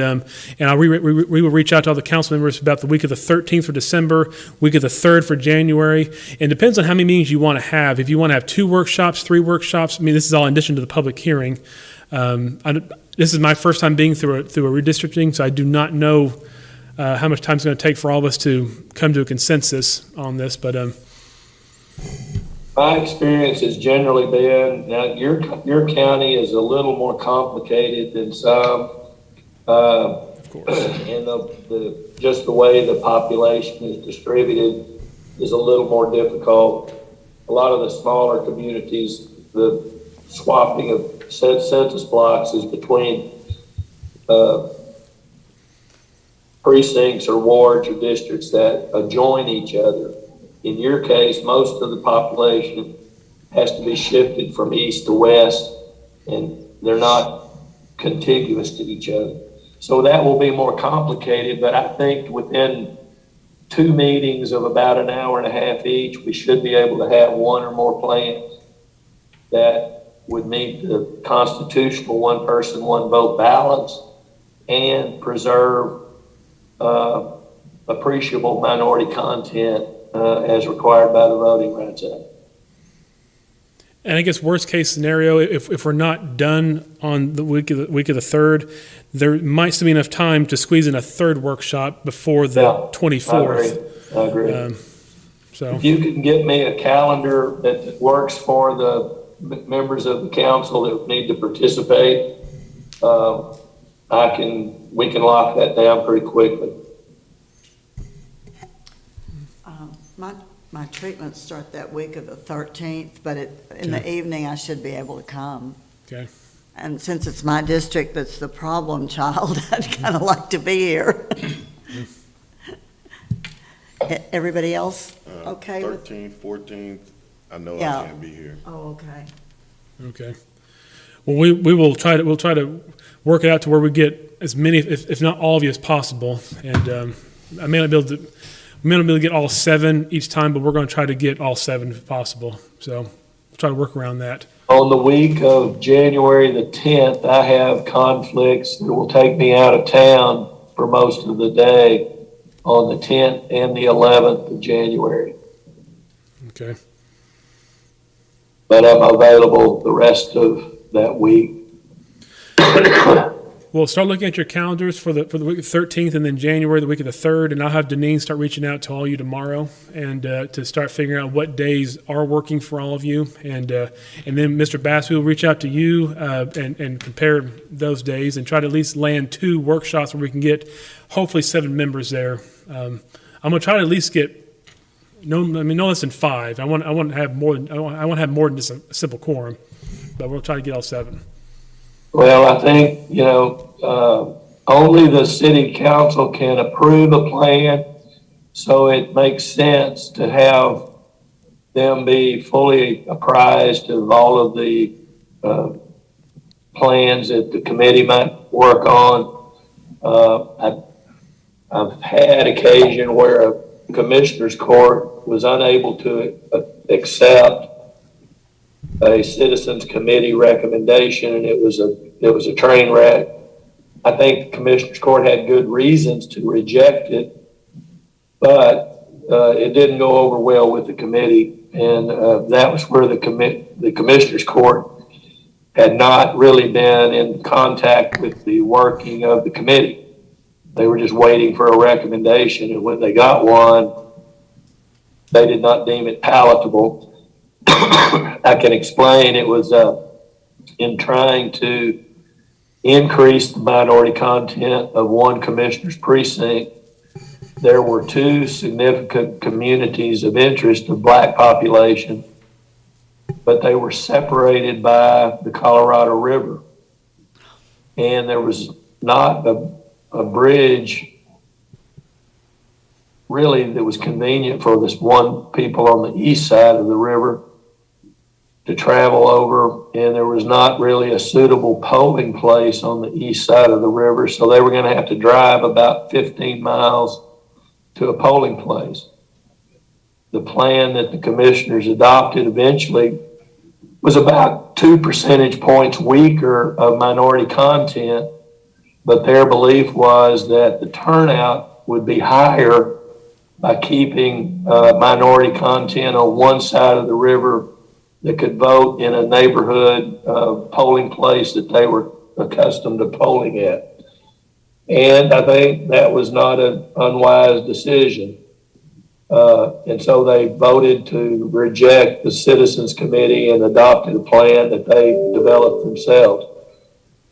we will reach out to all the council members about the week of the 13th for December, week of the 3rd for January. And it depends on how many meetings you want to have. If you want to have 2 workshops, 3 workshops, I mean, this is all in addition to the public hearing. This is my first time being through a redistricting, so I do not know how much time it's going to take for all of us to come to a consensus on this, but my experience has generally been, now your county is a little more complicated than some. of course. And just the way the population is distributed is a little more difficult. A lot of the smaller communities, the swapping of census blocks is between precincts or wards or districts that adjoin each other. In your case, most of the population has to be shifted from east to west, and they're not contiguous to each other. So that will be more complicated, but I think within 2 meetings of about an hour and a half each, we should be able to have 1 or more plans that would meet the constitutional 1 person, 1 vote balance and preserve appreciable minority content as required by the Voting Rights Act. And I guess worst case scenario, if we're not done on the week of the 3rd, there might still be enough time to squeeze in a 3rd workshop before the 24th. I agree. So if you can get me a calendar that works for the members of the council that need to participate, we can lock that down pretty quickly. My treatments start that week of the 13th, but in the evening, I should be able to come. okay. And since it's my district that's the problem child, I'd kind of like to be here. Everybody else okay with? 13th, 14th, I know Yeah. I can't be here. Oh, okay. Okay. Well, we'll try to work it out to where we get as many, if not all of you as possible. And I may not be able to get all 7 each time, but we're going to try to get all 7 if possible. So we'll try to work around that. On the week of January the 10th, I have conflicts that will take me out of town for most of the day on the 10th and the 11th of January. Okay. But I'm available the rest of that week. Well, start looking at your calendars for the week of the 13th, and then January, the week of the 3rd, and I'll have Deneen start reaching out to all of you tomorrow, and to start figuring out what days are working for all of you, and then Mr. Bass, we will reach out to you and compare those days, and try to at least land 2 workshops where we can get hopefully 7 members there. I'm gonna try to at least get no less than 5. I want to have more than just a simple quorum, but we'll try to get all 7. Well, I think, only the city council can approve a plan, so it makes sense to have them be fully apprised of all of the plans that the committee might work on. I've had occasion where a commissioner's court was unable to accept a citizens committee recommendation, and it was a train wreck. I think the commissioner's court had good reasons to reject it, but it didn't go over well with the committee, and that was where the commissioner's court had not really been in contact with the working of the committee. They were just waiting for a recommendation, and when they got one, they did not deem it palatable. I can explain it was in trying to increase the minority content of one commissioner's precinct. There were 2 significant communities of interest of Black population, but they were separated by the Colorado River. And there was not a bridge really that was convenient for this one people on the east side of the river to travel over, and there was not really a suitable polling place on the east side of the river, so they were going to have to drive about 15 miles to a polling place. The plan that the commissioners adopted eventually was about 2 percentage points weaker of minority content, but their belief was that the turnout would be higher by keeping minority content on one side of the river that could vote in a neighborhood polling place that they were accustomed to polling at. And I think that was not an unwise decision. And so they voted to reject the Citizens Committee and adopted a plan that they developed themselves.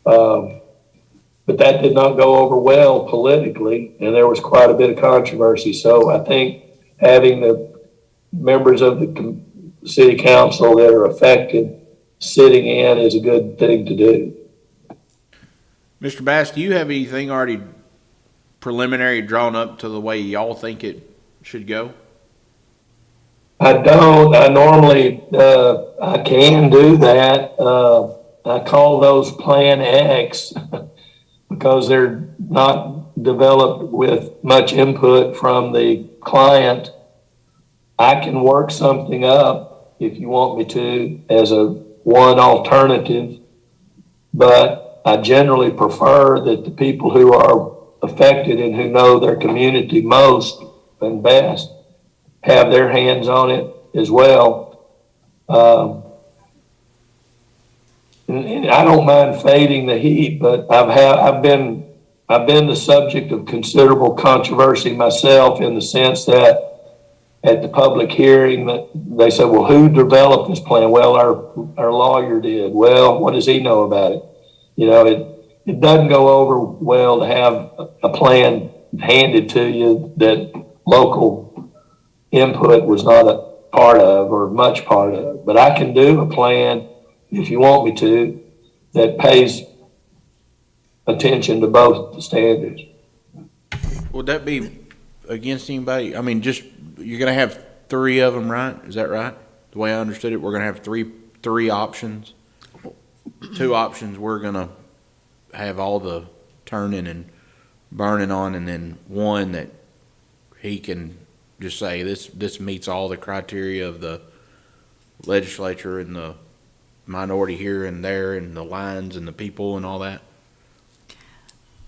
But that did not go over well politically, and there was quite a bit of controversy. So I think having the members of the city council that are affected sitting in is a good thing to do. Mr. Bass, do you have anything already preliminary drawn up to the way y'all think it should go? I don't. I normally, I can do that. I call those Plan X because they're not developed with much input from the client. I can work something up if you want me to as one alternative, but I generally prefer that the people who are affected and who know their community most and best have their hands on it as well. And I don't mind fading the heat, but I've been the subject of considerable controversy myself, in the sense that at the public hearing that they said, well, who developed this plan? Well, our lawyer did. Well, what does he know about it? It doesn't go over well to have a plan handed to you that local input was not a part of or much part of. But I can do a plan, if you want me to, that pays attention to both the standards. Would that be against anybody? I mean, you're going to have 3 of them, right? Is that right? The way I understood it, we're going to have three options. 2 options we're going to have all the turning and burning on, and then one that he can just say this meets all the criteria of the legislature and the minority here and there and the lines and the people and all that.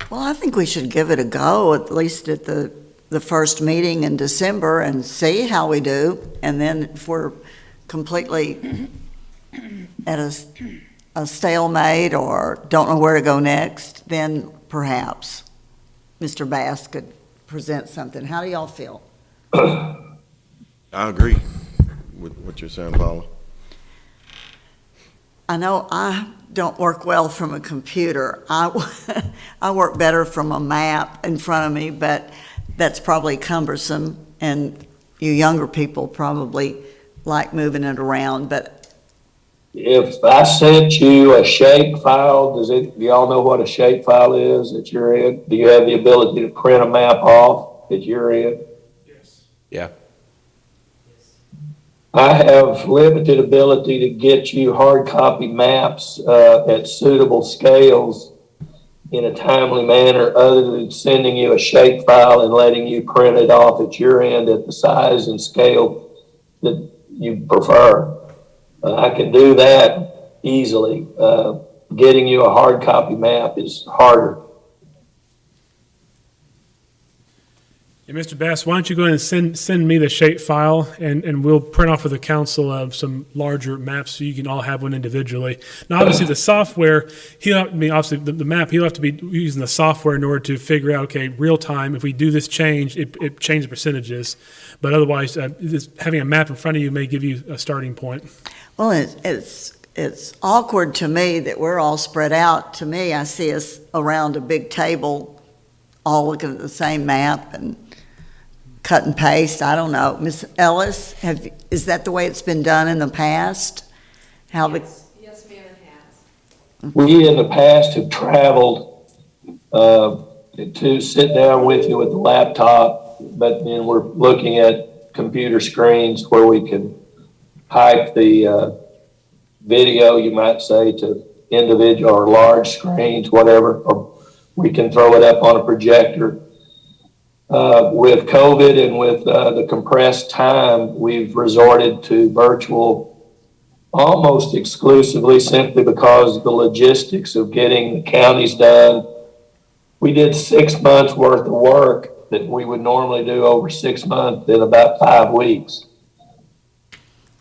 Well, I think we should give it a go, at least at the first meeting in December, and see how we do. And then if we're completely at a stalemate or don't know where to go next, then perhaps Mr. Bass could present something. How do y'all feel? I agree with what you're saying, Paula. I know I don't work well from a computer. I work better from a map in front of me, but that's probably cumbersome, and you younger people probably like moving it around, but If I sent you a shape file, do y'all know what a shape file is at your end? Do you have the ability to print a map off at your end? Yes. Yeah. I have limited ability to get you hard copy maps at suitable scales in a timely manner, other than sending you a shape file and letting you print it off at your end at the size and scale that you prefer. I can do that easily. Getting you a hard copy map is harder. Yeah, Mr. Bass, why don't you go ahead and send me the shape file, and we'll print off with the council some larger maps so you can all have one individually. Now, obviously, the software, obviously, the map, he'll have to be using the software in order to figure out, okay, real time, if we do this change, it changes percentages. But otherwise, having a map in front of you may give you a starting point. well, it's awkward to me that we're all spread out. To me, I see us around a big table, all looking at the same map and cut and paste. I don't know. Ms. Ellis, is that the way it's been done in the past? Yes, Mayor, it has. We in the past have traveled to sit down with you with the laptop, but then we're looking at computer screens where we can hype the video, you might say, to individual or large screens, whatever, or we can throw it up on a projector. With COVID and with the compressed time, we've resorted to virtual almost exclusively, simply because of the logistics of getting the counties done. We did 6 months worth of work that we would normally do over 6 months in about 5 weeks.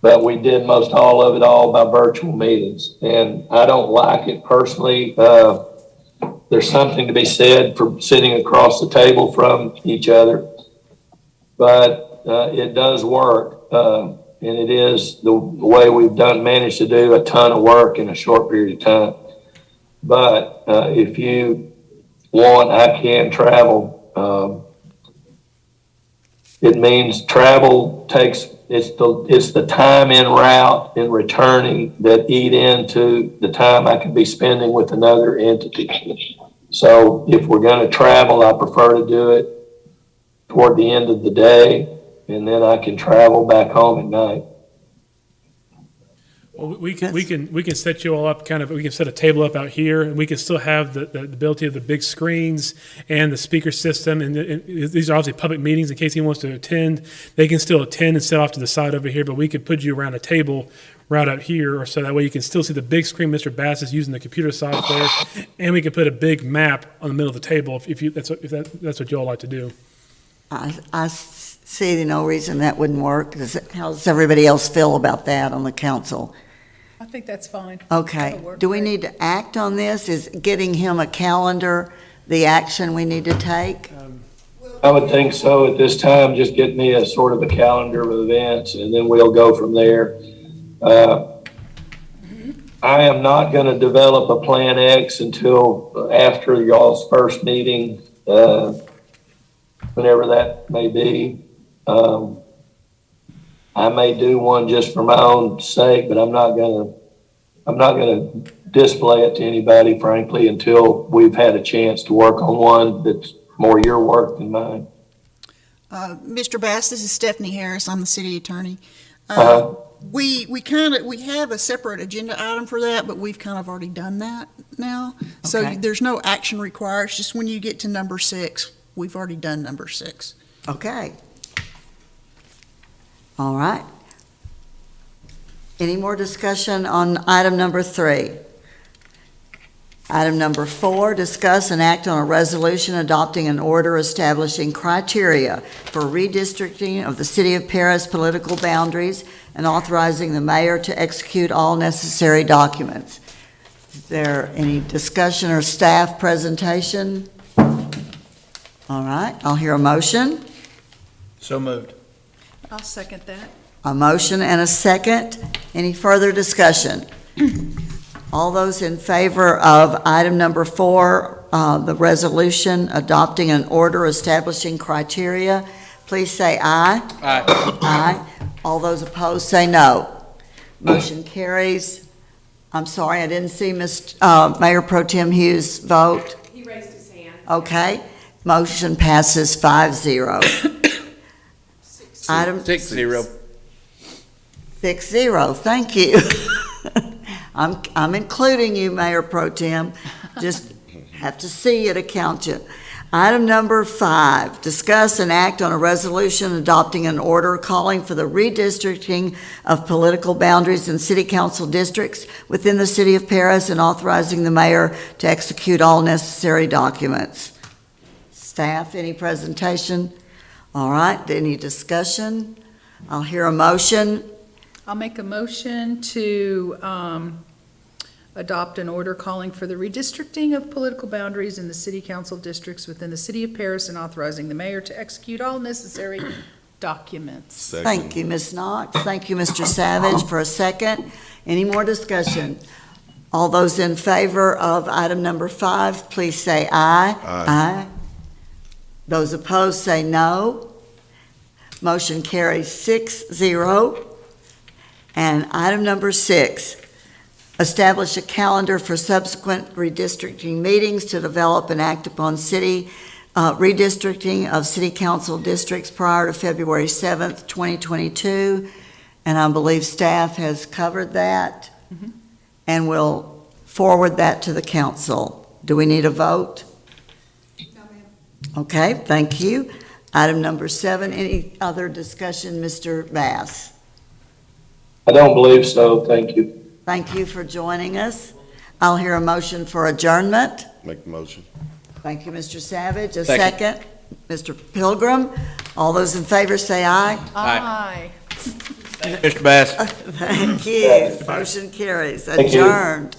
But we did most all of it all by virtual meetings, and I don't like it personally. There's something to be said for sitting across the table from each other, but it does work, and it is the way we've managed to do a ton of work in a short period of time. But if you want, I can travel. It means travel takes, it's the time en route and returning that eat into the time I could be spending with another entity. So if we're going to travel, I prefer to do it toward the end of the day, and then I can travel back home at night. Well, we can set you all up we can set a table up out here, and we can still have the ability of the big screens and the speaker system. And these are obviously public meetings in case he wants to attend. They can still attend and sit off to the side over here, but we could put you around a table right out here, or so that way you can still see the big screen. Mr. Bass is using the computer software, and we can put a big map on the middle of the table if that's what you all like to do. I see no reason that wouldn't work. How does everybody else feel about that on the council? I think that's fine. Okay, That'll work do we great. need to act on this? Is getting him a calendar the action we need to take? I would think so at this time. Just get me a sort of a calendar of events, and then we'll go from there. I am not going to develop a Plan X until after y'all's first meeting, whenever that may be. I may do one just for my own sake, but I'm not going to display it to anybody, frankly, until we've had a chance to work on one that's more your work than mine. Mr. Bass, this is Stephanie Harris. I'm the city attorney. We have a separate agenda item for that, but we've kind of already done that now. So Okay. there's no action required. It's just when you get to number 6, we've already done number 6. Okay. All right. Any more discussion on item number 3? Item number 4, discuss and act on a resolution adopting an order establishing criteria for redistricting of the City of Paris political boundaries and authorizing the mayor to execute all necessary documents. Is there any discussion or staff presentation? All right, I'll hear a motion. So moved. I'll second that. A motion and a second. Any further discussion? All those in favor of item number 4, the resolution adopting an order establishing criteria, please say aye. Aye. Aye. All those opposed, say no. Motion carries. I'm sorry, I didn't see Mayor Pro Tem Hughes vote. He raised his hand. Okay, motion passes 5-0. Item 6-0. 6-0, thank you. I'm including you, Mayor Pro Tem, just have to see you to count you. Item number 5, discuss and act on a resolution adopting an order calling for the redistricting of political boundaries in city council districts within the city of Paris and authorizing the mayor to execute all necessary documents. Staff, any presentation? All right, any discussion? I'll hear a motion. I'll make a motion to adopt an order calling for the redistricting of political boundaries in the city council districts within the city of Paris and authorizing the mayor to execute all necessary documents. Second. Thank you, Ms. Knox. Thank you, Mr. Savage, for a second. Any more discussion? All those in favor of item number 5, please say aye. Aye. Those opposed, say no. Motion carries 6-0. And item number 6, establish a calendar for subsequent redistricting meetings to develop and act upon city redistricting of city council districts prior to February 7th, 2022. And I believe staff has covered that. And will forward that to the council. Do we need a vote? No, ma'am. Okay, thank you. Item number 7, any other discussion, Mr. Bass? I don't believe so, thank you. Thank you for joining us. I'll hear a motion for adjournment. Make the motion. Thank you, Mr. Savage. A Second. second. Mr. Pilgrim. All those in favor say aye. Aye. Mr. Bass. Thank you. Motion carries. Thank you. Adjourned.